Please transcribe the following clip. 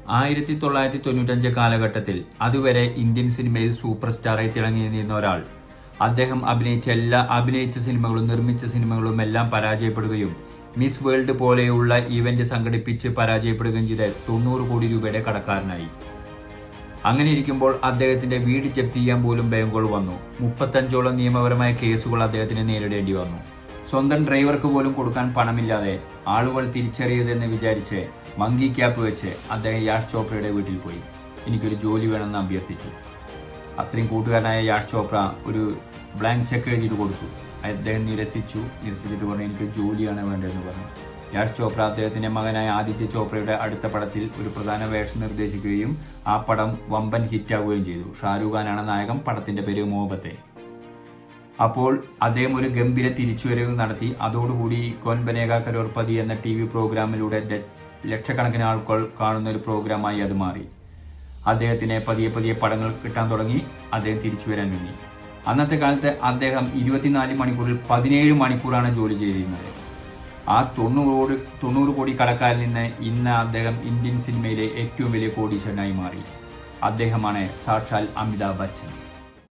1995 കാലഘട്ടത്തിൽ അതുവരെ ഇന്ത്യൻ സിനിമയിൽ സൂപ്പർ സ്റ്റാറായി തിളങ്ങി നിന്ന ഒരാൾ. അദ്ദേഹം അഭിനയിച്ച സിനിമകളും നിർമ്മിച്ച സിനിമകളും എല്ലാം പരാജയപ്പെടുകയും മിസ് വേൾഡ് പോലെയുള്ള ഈവന്റ് സംഘടിപ്പിച്ച് പരാജയപ്പെടുകയും ചെയ്ത 90 കോടി രൂപയുടെ കടക്കാരനായി. അങ്ങനെ ഇരിക്കുമ്പോൾ അദ്ദേഹത്തിന്റെ വീട് ജപ്തി ചെയ്യാൻ പോലും ബാങ്കുകൾ വന്നു. 35ഓളം നിയമപരമായ കേസുകൾ അദ്ദേഹത്തിന് നേരിടേണ്ടി വന്നു. സ്വന്തം ഡ്രൈവർക്ക് പോലും കൊടുക്കാൻ പണമില്ലാതെ ആളുകൾ തിരിച്ചറിയതെന്ന് വിചാരിച്ച് മങ്കി ക്യാപ്പ് വെച്ച് അദ്ദേഹം യാഷ് ചോപ്രയുടെ വീട്ടിൽ പോയി. എനിക്കൊരു ജോലി വേണമെന്ന് അഭ്യർത്ഥിച്ചു. അത്രയും കൂട്ടുകാരനായ യാഷ് ചോപ്ര ഒരു ബ്ലാങ്ക് ചെക്ക് എഴുതിയിട്ട് കൊടുത്തു. അദ്ദേഹം നിരസിച്ചിട്ട് പറഞ്ഞു, എനിക്ക് ജോലിയാണ് വേണ്ടതെന്ന് പറഞ്ഞു. യാഷ് ചോപ്ര അദ്ദേഹത്തിന്റെ മകനായ ആദിത്യ ചോപ്രയുടെ അടുത്ത പടത്തിൽ ഒരു പ്രധാന വേഷം നിർദ്ദേശിക്കുകയും ആ പടം വമ്പൻ ഹിറ്റാവുകയും ചെയ്തു. ഷാരൂഖ് ഖാനാണ് നായകൻ. പടത്തിന്റെ പേര് മോഹബത്തെ. അപ്പോൾ അദ്ദേഹം ഒരു ഗംഭീര തിരിച്ചുവരവ് നടത്തി. അതോടുകൂടി കോൻ ബനേഗാ കരോർപതി എന്ന TV പ്രോഗ്രാമിലൂടെ ലക്ഷക്കണക്കിന് ആൾക്കാർ കാണുന്ന ഒരു പ്രോഗ്രാമായി അത് മാറി. അദ്ദേഹത്തിന് പതിയെ പടങ്ങൾ കിട്ടാൻ തുടങ്ങി. അദ്ദേഹം തിരിച്ചു വരാൻ വേണ്ടി അന്നത്തെ കാലത്ത് അദ്ദേഹം 24 മണിക്കൂറിൽ 17 മണിക്കൂറാണ് ജോലി ചെയ്തിരുന്നത്. ആ 90 കോടി കടക്കാരിൽ നിന്ന് ഇന്ന് അദ്ദേഹം ഇന്ത്യൻ സിനിമയിലെ ഏറ്റവും വലിയ കോടീശ്വരനായി മാറി. അദ്ദേഹമാണ് സാക്ഷാൽ അമിതാഭ് ബച്ചൻ.